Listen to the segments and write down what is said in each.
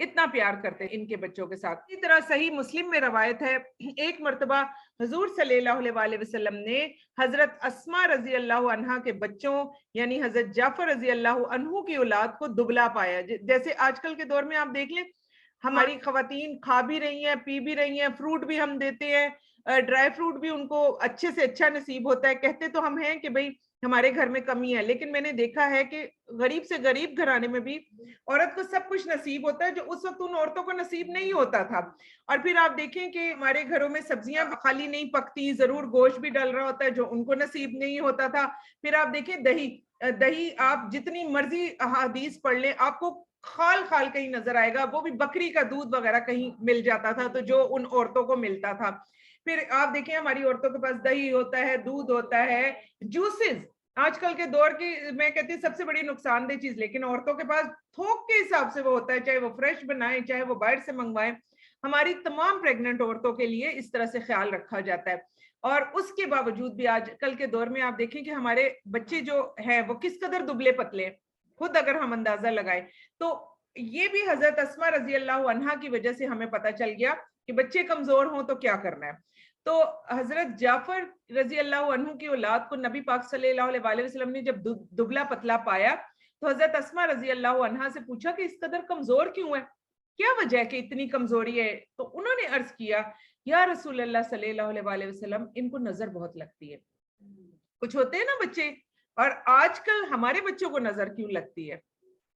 اتنا پیار کرتے ہیں ان کے بچوں کے ساتھ. اسی طرح صحیح مسلم میں روایت ہے ایک مرتبہ حضور صلی اللہ علیہ وسلم نے حضرت اسما رضی اللہ عنہا کے بچوں یعنی حضرت جعفر رضی اللہ عنہ کی اولاد کو دبلا پایا. جیسے آج کل کے دور میں آپ دیکھ لیں ہماری خواتین کھا بھی رہی ہیں پی بھی رہی ہیں, فروٹ بھی ہم دیتے ہیں, ڈرائی فروٹ بھی ان کو اچھے سے اچھا نصیب ہوتا ہے. کہتے تو ہم ہیں کہ بھئی ہمارے گھر میں کمی ہے, لیکن میں نے دیکھا ہے کہ غریب سے غریب گھرانے میں بھی عورت کو سب کچھ نصیب ہوتا ہے جو اس وقت ان عورتوں کو نصیب نہیں ہوتا تھا. اور پھر آپ دیکھیں کہ ہمارے گھروں میں سبزیاں خالی نہیں پکتی, ضرور گوشت بھی ڈل رہا ہوتا ہے جو ان کو نصیب نہیں ہوتا تھا. پھر آپ دیکھیں دہی آپ جتنی مرضی احادیث پڑھ لیں آپ کو خال خال کہیں نظر آئے گا, وہ بھی بکری کا دودھ وغیرہ کہیں مل جاتا تھا تو جو ان عورتوں کو ملتا تھا. پھر آپ دیکھیں ہماری عورتوں کے پاس دہی ہوتا ہے, دودھ ہوتا ہے, جوسز. آج کل کے دور کی میں کہتی ہوں سب سے بڑی نقصان دہ چیز, لیکن عورتوں کے پاس تھوک کے حساب سے وہ ہوتا ہے, چاہے وہ فریش بنائیں چاہے وہ باہر سے منگوائیں. ہماری تمام پریگننٹ عورتوں کے لیے اس طرح سے خیال رکھا جاتا ہے. اور اس کے باوجود بھی آج کل کے دور میں آپ دیکھیں کہ ہمارے بچے جو ہیں وہ کس قدر دبلے پتلے ہیں, خود اگر ہم اندازہ لگائیں تو یہ بھی حضرت اسما رضی اللہ عنہا کی وجہ سے ہمیں پتہ چل گیا کہ بچے کمزور ہوں تو کیا کرنا ہے. تو حضرت جعفر رضی اللہ عنہ کی اولاد کو نبی پاک صلی اللہ علیہ وسلم نے جب دبلا پتلا پایا تو حضرت اسما رضی اللہ عنہا سے پوچھا کہ اس قدر کمزور کیوں ہے, کیا وجہ ہے کہ اتنی کمزوری ہے. تو انہوں نے عرض کیا یا رسول اللہ صلی اللہ علیہ وسلم ان کو نظر بہت لگتی ہے. کچھ ہوتے ہیں نا بچے, اور آج کل ہمارے بچوں کو نظر کیوں لگتی ہے,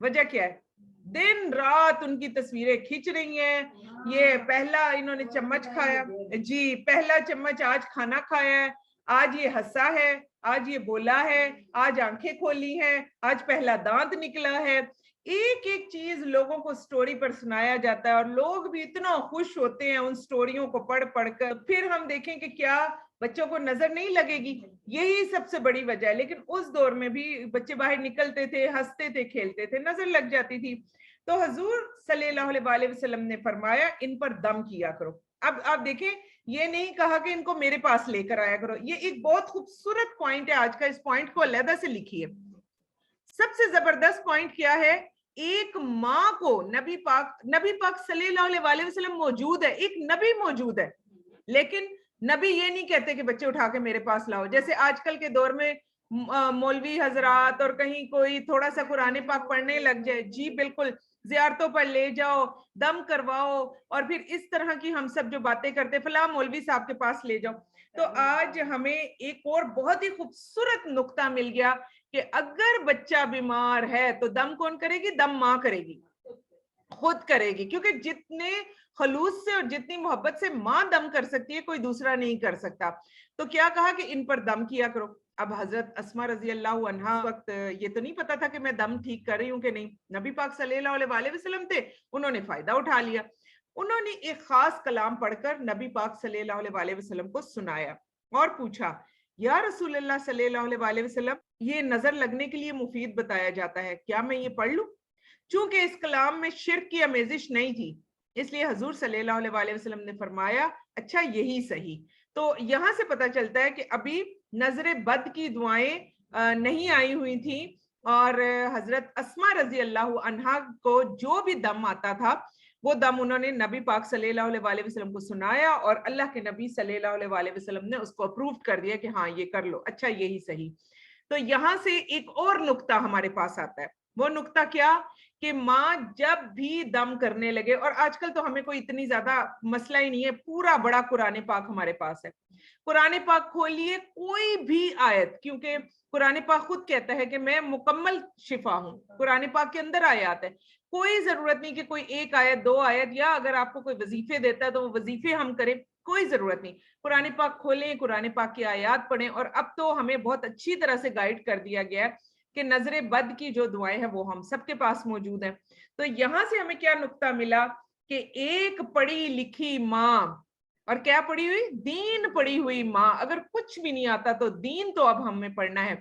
وجہ کیا ہے؟ دن رات ان کی تصویریں کھینچ رہی ہیں, یہ پہلا انہوں نے چمچ کھایا, جی پہلا چمچ آج کھانا کھایا ہے, آج یہ ہنسا ہے, آج یہ بولا ہے, آج آنکھیں کھولی ہیں, آج پہلا دانت نکلا ہے. ایک ایک چیز لوگوں کو سٹوری پر سنایا جاتا ہے اور لوگ بھی اتنا خوش ہوتے ہیں ان سٹوریوں کو پڑھ پڑھ کر. پھر ہم دیکھیں کہ کیا بچوں کو نظر نہیں لگے گی, یہی سب سے بڑی وجہ ہے. لیکن اس دور میں بھی بچے باہر نکلتے تھے, ہنستے تھے, کھیلتے تھے, نظر لگ جاتی تھی. تو حضور صلی اللہ علیہ وسلم نے فرمایا ان پر دم کیا کرو. اب آپ دیکھیں یہ نہیں کہا کہ ان کو میرے پاس لے کر آیا کرو, یہ ایک بہت خوبصورت پوائنٹ ہے. آج کا اس پوائنٹ کو علیحدہ سے لکھیے. سب سے زبردست پوائنٹ کیا ہے, ایک ماں کو نبی پاک صلی اللہ علیہ وسلم موجود ہے, ایک نبی موجود ہے, لیکن نبی یہ نہیں کہتے کہ بچے اٹھا کے میرے پاس لاؤ. جیسے آج کل کے دور میں مولوی حضرات اور کہیں کوئی تھوڑا سا قرآن پاک پڑھنے لگ جائے, جی بالکل زیارتوں پر لے جاؤ, دم کرواؤ, اور پھر اس طرح کی ہم سب جو باتیں کرتے فلاں مولوی صاحب کے پاس لے جاؤ. تو آج ہمیں ایک اور بہت ہی خوبصورت نقطہ مل گیا کہ اگر بچہ بیمار ہے تو دم کون کرے گی؟ دم ماں کرے گی, خود کرے گی, کیونکہ جتنے خلوص سے اور جتنی محبت سے ماں دم کر سکتی ہے کوئی دوسرا نہیں کر سکتا. تو کیا کہا کہ ان پر دم کیا کرو. اب حضرت اسما رضی اللہ عنہا وقت یہ تو نہیں پتا تھا کہ میں دم ٹھیک کر رہی ہوں کہ نہیں, نبی پاک صلی اللہ علیہ وسلم تھے, انہوں نے فائدہ اٹھا لیا. انہوں نے ایک خاص کلام پڑھ کر نبی پاک صلی اللہ علیہ وسلم کو سنایا اور پوچھا یا رسول اللہ صلی اللہ علیہ وسلم یہ نظر لگنے کے لیے مفید بتایا جاتا ہے, کیا میں یہ پڑھ لوں؟ چونکہ اس کلام میں شرک کی آمیزش نہیں تھی اس لیے حضور صلی اللہ علیہ وسلم نے فرمایا اچھا یہی صحیح. تو یہاں سے پتہ چلتا ہے کہ ابھی نظر بد کی دعائیں نہیں آئی ہوئی تھیں, اور حضرت اسما رضی اللہ عنہا کو جو بھی دم آتا تھا وہ دم انہوں نے نبی پاک صلی اللہ علیہ وسلم کو سنایا, اور اللہ کے نبی صلی اللہ علیہ وسلم نے اس کو اپروو کر دیا کہ ہاں یہ کر لو, اچھا یہی صحیح. تو یہاں سے ایک اور نقطہ ہمارے پاس آتا ہے, وہ نقطہ کیا کہ ماں جب بھی دم کرنے لگے, اور آج کل تو ہمیں کوئی اتنی زیادہ مسئلہ ہی نہیں ہے, پورا بڑا قرآن پاک ہمارے پاس ہے, قرآن پاک کھولیے کوئی بھی آیت, کیونکہ قرآن پاک خود کہتا ہے کہ میں مکمل شفا ہوں, قرآن پاک کے اندر آیات ہے, کوئی ضرورت نہیں کہ کوئی ایک آیت دو آیت, یا اگر آپ کو کوئی وظیفے دیتا ہے تو وہ وظیفے ہم کریں, کوئی ضرورت نہیں. قرآن پاک کھولیں, قرآن پاک کی آیات پڑھیں, اور اب تو ہمیں بہت اچھی طرح سے گائیڈ کر دیا گیا ہے کہ نظر بد کی جو دعائیں ہیں وہ ہم سب کے پاس موجود ہیں. تو یہاں سے ہمیں کیا نقطہ ملا کہ ایک پڑھی لکھی ماں, اور کیا پڑھی ہوئی؟ دین پڑھی ہوئی ماں, اگر کچھ بھی نہیں آتا تو دین تو اب ہمیں پڑھنا ہے,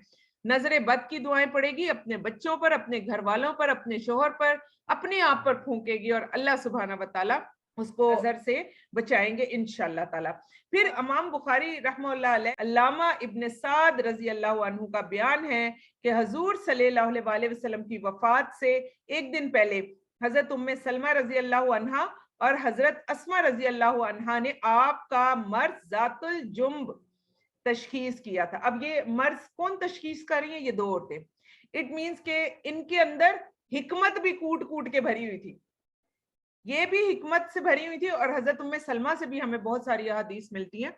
نظر بد کی دعائیں پڑھے گی, اپنے بچوں پر, اپنے گھر والوں پر, اپنے شوہر پر, اپنے آپ پر پھونکے گی, اور اللہ سبحانہ و تعالی اس کو نظر سے بچائیں گے انشاءاللہ تعالی. پھر امام بخاری رحمہ اللہ علیہ علامہ ابن سعد رضی اللہ عنہ کا بیان ہے کہ حضور صلی اللہ علیہ وسلم کی وفات سے ایک دن پہلے حضرت ام سلمہ رضی اللہ عنہا اور حضرت اسما رضی اللہ عنہا نے آپ کا مرض ذات الجنب تشخیص کیا تھا. اب یہ مرض کون تشخیص کر رہی ہیں؟ یہ دو عورتیں. اٹ مینس کہ ان کے اندر حکمت بھی کوٹ کوٹ کے بھری ہوئی تھی, یہ بھی حکمت سے بھری ہوئی تھی, اور حضرت ام سلمہ سے بھی ہمیں بہت ساری حدیث ملتی ہیں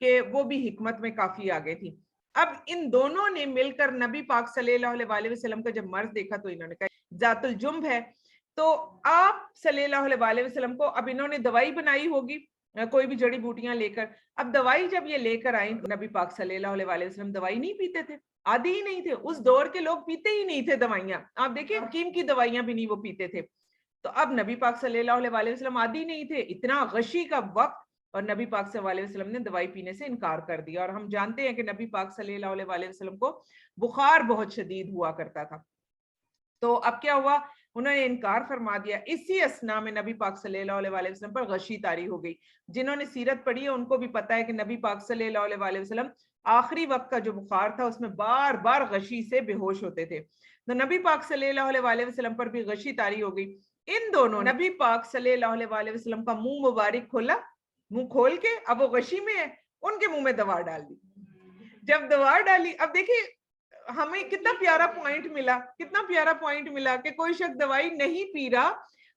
کہ وہ بھی حکمت میں کافی آگے تھی. اب ان دونوں نے مل کر نبی پاک صلی اللہ علیہ وسلم کا جب مرض دیکھا تو انہوں نے کہا ذات الجنب ہے. تو آپ صلی اللہ علیہ وسلم کو اب انہوں نے دوائی بنائی ہوگی کوئی بھی جڑی بوٹیاں لے کر. اب دوائی جب یہ لے کر آئیں, نبی پاک صلی اللہ علیہ وسلم دوائی نہیں پیتے تھے, عادی ہی نہیں تھے, اس دور کے لوگ پیتے ہی نہیں تھے دوائیاں. آپ دیکھیں حکیم کی دوائیاں بھی نہیں وہ پیتے تھے. تو اب نبی پاک صلی اللہ علیہ وسلم عادی نہیں تھے, اتنا غشی کا وقت, اور نبی پاک صلی اللہ علیہ وسلم نے دوائی پینے سے انکار کر دیا. اور ہم جانتے ہیں کہ نبی پاک صلی اللہ علیہ وسلم کو بخار بہت شدید ہوا کرتا تھا. تو اب کیا ہوا, انہوں نے انکار فرما دیا. اسی اسنا میں نبی پاک صلی اللہ علیہ وسلم پر غشی طاری ہو گئی. جنہوں نے سیرت پڑھی ہے ان کو بھی پتا ہے کہ نبی پاک صلی اللہ علیہ وسلم آخری وقت کا جو بخار تھا اس میں بار بار غشی سے بے ہوش ہوتے تھے. تو نبی پاک صلی اللہ علیہ وسلم پر بھی غشی طاری ہو گئی. ان دونوں نبی پاک صلی اللہ علیہ وسلم کا منہ مبارک کھولا, منہ کھول کے, اب وہ غشی میں ہے, ان کے منہ میں دوا ڈال دی. جب دوا ڈالی, اب دیکھیں ہمیں کتنا پیارا پوائنٹ ملا, کتنا پیارا پوائنٹ ملا کہ کوئی شخص دوائی نہیں پی رہا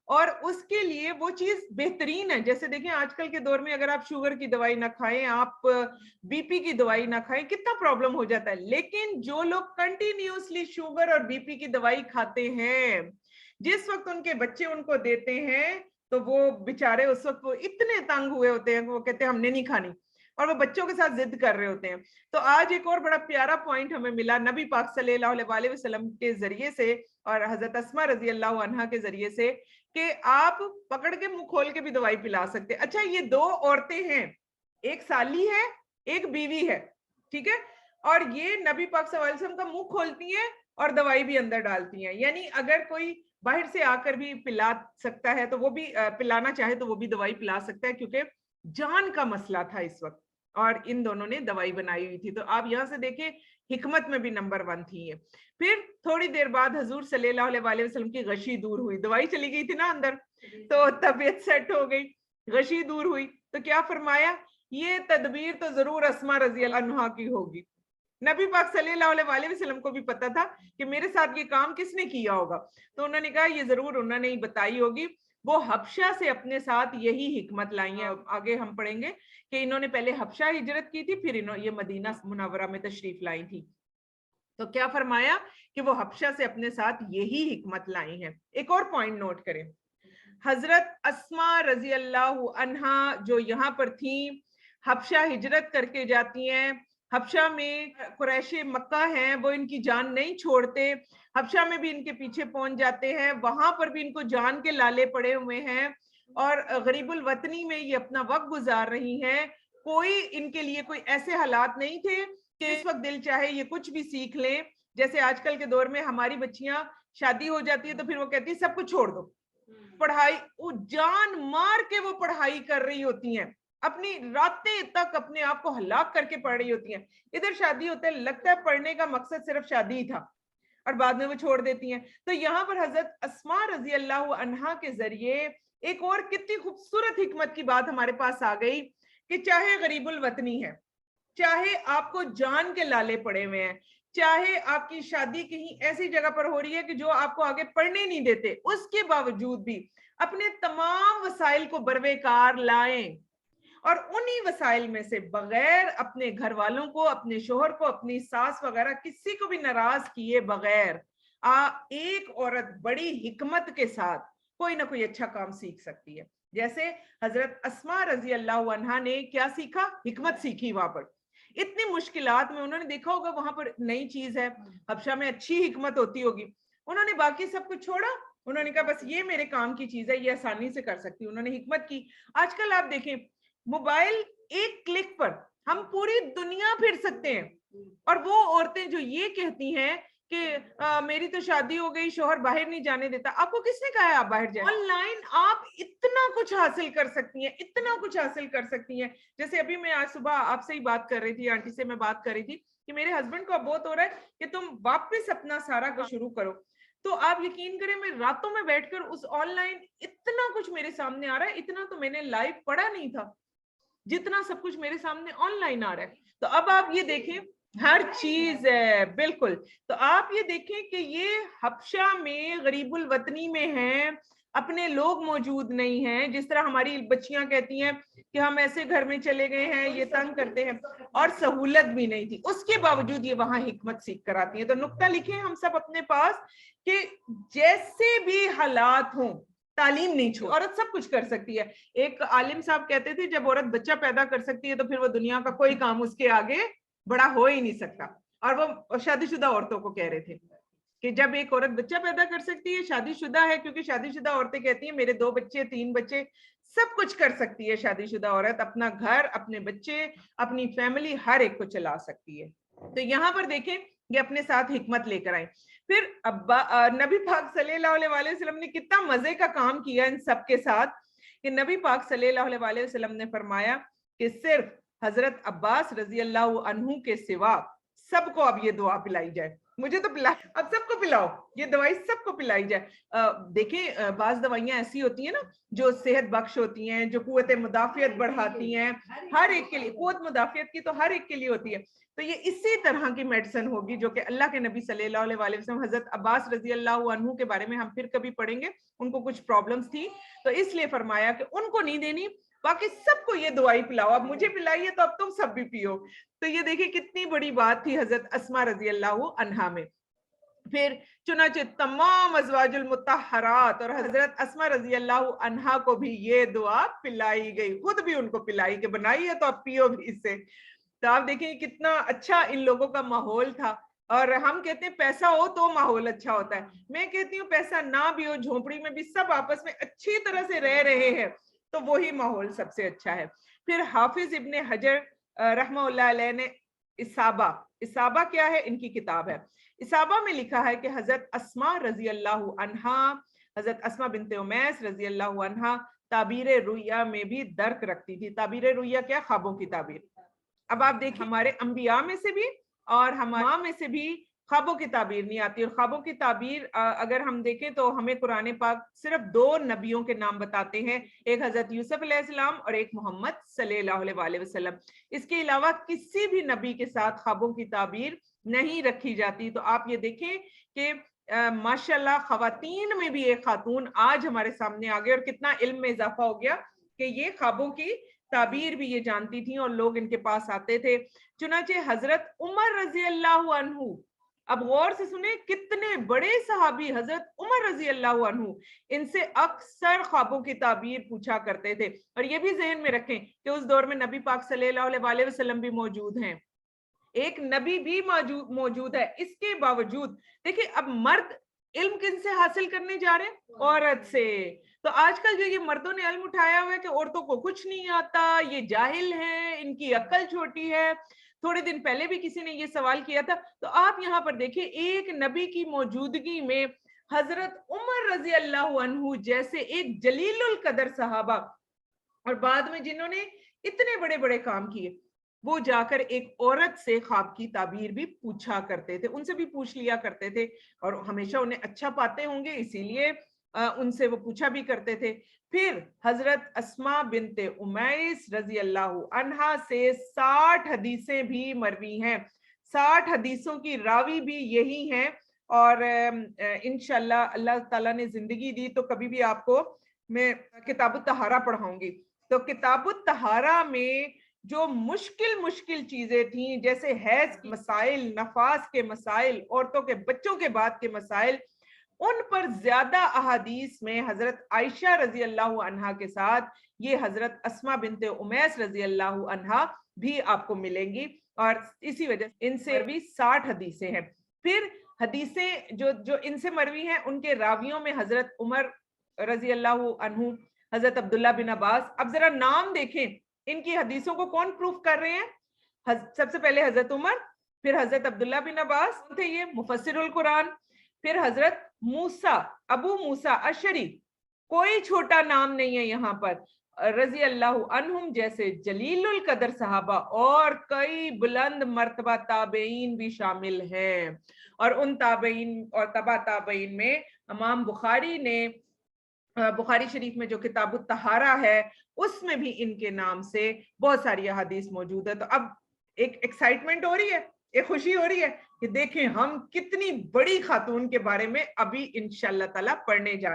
اور اس کے لیے وہ چیز بہترین ہے. جیسے دیکھیں آج کل کے دور میں اگر آپ شوگر کی دوائی نہ کھائیں, آپ بی پی کی دوائی نہ کھائیں, کتنا پرابلم ہو جاتا ہے. لیکن جو لوگ کنٹینیوسلی شوگر اور بی پی کی دوائی کھاتے ہیں, جس وقت ان کے بچے ان کو دیتے ہیں تو وہ بیچارے اس وقت وہ اتنے تنگ ہوئے ہوتے ہیں کہ وہ کہتے ہیں ہم نے نہیں کھانی, اور وہ بچوں کے ساتھ ضد کر رہے ہوتے ہیں. تو آج ایک اور بڑا پیارا پوائنٹ ہمیں ملا نبی پاک صلی اللہ علیہ وسلم کے ذریعے سے اور حضرت اسما رضی اللہ عنہا کے ذریعے سے کہ آپ پکڑ کے منہ کھول کے بھی دوائی پلا سکتے. اچھا یہ دو عورتیں ہیں, ایک سالی ہے ایک بیوی ہے, ٹھیک ہے, اور یہ نبی پاک صلی اللہ علیہ وسلم کا منہ کھولتی ہیں اور دوائی بھی اندر ڈالتی ہیں. یعنی اگر کوئی باہر سے آ کر بھی پلا سکتا ہے تو وہ بھی پلانا چاہے تو وہ بھی دوائی پلا سکتا ہے, کیونکہ جان کا مسئلہ تھا اس وقت اور ان دونوں نے دوائی بنائی ہوئی تھی. تو آپ یہاں سے دیکھیں حکمت میں بھی نمبر 1 تھی یہ. پھر تھوڑی دیر بعد حضور صلی اللہ علیہ وسلم کی غشی دور ہوئی, دوائی چلی گئی تھی نا اندر, تو طبیعت سیٹ ہو گئی, غشی دور ہوئی. تو کیا فرمایا, یہ تدبیر تو ضرور اسما رضی اللہ عنہا کی ہوگی. نبی پاک صلی اللہ علیہ وسلم کو بھی پتا تھا کہ میرے ساتھ یہ کام کس نے کیا ہوگا, تو انہوں نے کہا یہ ضرور انہوں نے ہی بتائی ہوگی. وہ حبشہ سے اپنے ساتھ یہی حکمت لائی ہیں. آگے ہم پڑھیں گے کہ انہوں نے پہلے حبشہ ہجرت کی تھی, پھر انہوں یہ مدینہ منورہ میں تشریف لائی تھی. تو کیا فرمایا کہ وہ حبشہ سے اپنے ساتھ یہی حکمت لائی ہیں. ایک اور پوائنٹ نوٹ کریں, حضرت اسما رضی اللہ عنہا جو یہاں پر تھیں, حبشہ ہجرت کر کے جاتی ہیں. حبشہ میں قریش مکہ ہیں, وہ ان کی جان نہیں چھوڑتے, حبشہ میں بھی ان کے پیچھے پہنچ جاتے ہیں, وہاں پر بھی ان کو جان کے لالے پڑے ہوئے ہیں اور غریب الوطنی میں یہ اپنا وقت گزار رہی ہیں. کوئی ان کے لیے کوئی ایسے حالات نہیں تھے کہ اس وقت دل چاہے یہ کچھ بھی سیکھ لیں. جیسے آج کل کے دور میں ہماری بچیاں شادی ہو جاتی ہے تو پھر وہ کہتی ہے سب کچھ چھوڑ دو, پڑھائی, وہ جان مار کے وہ پڑھائی کر رہی ہوتی ہیں, اپنی راتیں تک اپنے آپ کو ہلاک کر کے پڑھ رہی ہوتی ہیں. ادھر شادی ہوتا ہے, لگتا ہے پڑھنے کا مقصد صرف شادی ہی تھا, اور بعد میں وہ چھوڑ دیتی ہیں. تو یہاں پر حضرت اسما رضی اللہ عنہا کے ذریعے ایک اور کتنی خوبصورت حکمت کی بات ہمارے پاس آ گئی کہ چاہے غریب الوطنی ہے, چاہے آپ کو جان کے لالے پڑے ہوئے ہیں, چاہے آپ کی شادی کہیں ایسی جگہ پر ہو رہی ہے کہ جو آپ کو آگے پڑھنے نہیں دیتے, اس کے باوجود بھی اپنے تمام وسائل کو بروے کار لائیں اور انہی وسائل میں سے بغیر اپنے گھر والوں کو, اپنے شوہر کو, اپنی ساس وغیرہ کسی کو بھی ناراض کیے بغیر ایک عورت بڑی حکمت کے ساتھ کوئی نہ کوئی اچھا کام سیکھ سکتی ہے. جیسے حضرت اسما رضی اللہ عنہا نے کیا سیکھا, حکمت سیکھی. وہاں پر اتنی مشکلات میں انہوں نے دیکھا ہوگا وہاں پر نئی چیز ہے, حبشہ میں اچھی حکمت ہوتی ہوگی, انہوں نے باقی سب کچھ چھوڑا, انہوں نے کہا بس یہ میرے کام کی چیز ہے, یہ آسانی سے کر سکتی. انہوں نے حکمت کی. آج کل آپ دیکھیں موبائل ایک کلک پر ہم پوری دنیا پھر سکتے ہیں, اور وہ عورتیں جو یہ کہتی ہیں کہ میری تو شادی ہو گئی, شوہر باہر نہیں جانے دیتا. آپ کو کس نے کہا ہے آپ باہر جائیں؟ آن لائن آپ اتنا کچھ حاصل کر سکتی ہیں, اتنا کچھ حاصل کر سکتی ہیں. جیسے ابھی میں آج صبح آپ سے ہی بات کر رہی تھی, آنٹی سے میں بات کر رہی تھی کہ میرے ہسبینڈ کو اب بہت ہو رہا ہے کہ تم واپس اپنا سارا کچھ شروع کرو. تو آپ یقین کریں میں راتوں میں بیٹھ کر اس آن لائن اتنا کچھ میرے سامنے آ رہا ہے, اتنا تو میں نے لائیو پڑھا نہیں تھا جتنا سب کچھ میرے سامنے آن لائن آ رہا ہے. تو اب آپ یہ دیکھیں ہر چیز ہے بالکل. تو آپ یہ دیکھیں کہ یہ حبشہ میں غریب الوطنی میں ہیں, اپنے لوگ موجود نہیں ہیں, جس طرح ہماری بچیاں کہتی ہیں کہ ہم ایسے گھر میں چلے گئے ہیں, یہ تنگ کرتے ہیں, اور سہولت بھی نہیں تھی, اس کے باوجود یہ وہاں حکمت سیکھ کر آتی ہیں. تو نقطہ لکھیں ہم سب اپنے پاس کہ جیسے بھی حالات ہوں تعلیم نہیں چھوڑ, عورت سب کچھ کر سکتی ہے. ایک عالم صاحب کہتے تھے جب عورت بچہ پیدا کر سکتی ہے تو پھر وہ دنیا کا کوئی کام اس کے آگے بڑا ہو ہی نہیں سکتا. اور وہ شادی شدہ عورتوں کو کہہ رہے تھے کہ جب ایک عورت بچہ پیدا کر سکتی ہے, شادی شدہ ہے, کیونکہ شادی شدہ عورتیں کہتی ہیں میرے 2 بچے 3 بچے, سب کچھ کر سکتی ہے شادی شدہ عورت, اپنا گھر, اپنے بچے, اپنی فیملی, ہر ایک کو چلا سکتی ہے. تو یہاں پر دیکھیں یہ اپنے ساتھ حکمت لے کر آئیں. پھر نبی پاک صلی اللہ علیہ وسلم نے کتنا مزے کا کام کیا ان سب کے ساتھ کہ نبی پاک صلی اللہ علیہ وسلم نے فرمایا کہ صرف حضرت عباس رضی اللہ عنہ کے سوا سب کو اب یہ دعا پلائی جائے. مجھے تو پلائی, اب سب کو پلاؤ, یہ دوائی سب کو پلائی جائے. دیکھیں بعض دوائیاں ایسی ہوتی ہیں نا جو صحت بخش ہوتی ہیں, جو قوت مدافعت بڑھاتی ہیں, ہر ایک کے لیے قوت مدافعت کی تو ہر ایک کے لیے ہوتی ہے. تو یہ اسی طرح کی میڈیسن ہوگی جو کہ اللہ کے نبی صلی اللہ علیہ وسلم, حضرت عباس رضی اللہ عنہ کے بارے میں ہم پھر کبھی پڑھیں گے, ان کو کچھ پرابلمز تھی تو اس لیے فرمایا کہ ان کو نہیں دینی, باقی سب کو یہ دوائی پلاؤ. اب مجھے پلائیے تو اب تم سب بھی پیو. تو یہ دیکھیں کتنی بڑی بات تھی حضرت اسماء رضی اللہ عنہا میں. پھر چنانچہ تمام ازواج المطہرات اور حضرت اسماء رضی اللہ عنہا کو بھی یہ دعا پلائی گئی, خود بھی ان کو پلائی کہ بنائی ہے تو اب پیو بھی اس سے. تو آپ دیکھیں کتنا اچھا ان لوگوں کا ماحول تھا. اور ہم کہتے ہیں پیسہ ہو تو ماحول اچھا ہوتا ہے, میں کہتی ہوں پیسہ نہ بھی ہو, جھونپڑی میں بھی سب آپس میں اچھی طرح سے رہ رہے ہیں تو وہی ماحول سب سے اچھا ہے. پھر حافظ ابن حجر رحمہ اللہ علیہ نے اصابہ کیا ہے, ان کی کتاب ہے, اصابہ میں لکھا ہے کہ حضرت اسماء رضی اللہ عنہا, حضرت اسماء بنت امیس رضی اللہ عنہا تعبیر رؤیا میں بھی درک رکھتی تھی. تعبیر رؤیا کیا, خوابوں کی تعبیر. اب آپ دیکھیں ہمارے انبیاء میں سے بھی اور ہمارے میں سے بھی خوابوں کی تعبیر نہیں آتی. اور خوابوں کی تعبیر اگر ہم دیکھیں تو ہمیں قرآن پاک صرف 2 نبیوں کے نام بتاتے ہیں, ایک حضرت یوسف علیہ السلام اور ایک محمد صلی اللہ علیہ وسلم. اس کے علاوہ کسی بھی نبی کے ساتھ خوابوں کی تعبیر نہیں رکھی جاتی. تو آپ یہ دیکھیں کہ ماشاءاللہ خواتین میں بھی ایک خاتون آج ہمارے سامنے آ گئی اور کتنا علم میں اضافہ ہو گیا کہ یہ خوابوں کی تعبیر بھی یہ جانتی تھیں اور لوگ ان کے پاس آتے تھے. چنانچہ حضرت عمر رضی اللہ عنہ, اب غور سے سنیں کتنے بڑے صحابی حضرت عمر رضی اللہ عنہ, ان سے اکثر خوابوں کی تعبیر پوچھا کرتے تھے. اور یہ بھی ذہن میں رکھیں کہ اس دور میں نبی پاک صلی اللہ علیہ وسلم بھی موجود ہیں, ایک نبی بھی موجود ہے. اس کے باوجود دیکھیں اب مرد علم کن سے حاصل کرنے جا رہے ہیں, عورت سے. تو آج کل جو یہ مردوں نے علم اٹھایا ہوا ہے کہ عورتوں کو کچھ نہیں آتا, یہ جاہل ہیں, ان کی عقل چھوٹی ہے. تھوڑے دن پہلے بھی کسی نے یہ سوال کیا تھا. تو آپ یہاں پر دیکھیں ایک نبی کی موجودگی میں حضرت عمر رضی اللہ عنہ جیسے ایک جلیل القدر صحابہ اور بعد میں جنہوں نے اتنے بڑے بڑے کام کیے, وہ جا کر ایک عورت سے خواب کی تعبیر بھی پوچھا کرتے تھے, ان سے بھی پوچھ لیا کرتے تھے. اور ہمیشہ انہیں اچھا پاتے ہوں گے اسی لیے ان سے وہ پوچھا بھی کرتے تھے. پھر حضرت اسماء بنت امیس رضی اللہ عنہا سے 60 حدیثیں بھی مروی ہیں. 60 حدیثوں کی راوی بھی یہی ہیں. اور انشاءاللہ اللہ تعالیٰ نے زندگی دی تو کبھی بھی آپ کو میں کتاب الطہارہ پڑھاؤں گی. تو کتاب الطہارہ میں جو مشکل چیزیں تھیں جیسے حیض کے مسائل, نفاس کے مسائل, عورتوں کے بچوں کے بعد کے مسائل, ان پر زیادہ احادیث میں حضرت عائشہ رضی اللہ عنہا کے ساتھ یہ حضرت اسماء بنت امیس رضی اللہ عنہا بھی آپ کو ملیں گی. اور اسی وجہ سے ان سے بھی 60 حدیثیں ہیں. پھر حدیثیں جو ان سے مروی ہیں ان کے راویوں میں حضرت عمر رضی اللہ عنہ, حضرت عبداللہ بن عباس. اب ذرا نام دیکھیں ان کی حدیثوں کو کون پروف کر رہے ہیں. سب سے پہلے حضرت عمر, پھر حضرت عبداللہ بن عباس تھے یہ مفسر القرآن, پھر حضرت موسیٰ ابو موسیٰ اشعری, کوئی چھوٹا نام نہیں ہے یہاں پر. رضی اللہ عنہم جیسے جلیل القدر صحابہ اور کئی بلند مرتبہ تابعین بھی شامل ہیں، اور ان تابعین اور تبع تابعین میں امام بخاری نے بخاری شریف میں جو کتاب الطہارہ ہے اس میں بھی ان کے نام سے بہت ساری احادیث موجود ہے۔ تو اب ایک ایکسائٹمنٹ ہو رہی ہے، ایک خوشی ہو رہی ہے کہ دیکھیں ہم کتنی بڑی خاتون کے بارے میں ابھی انشاءاللہ تعالیٰ پڑھنے جا رہے ہیں۔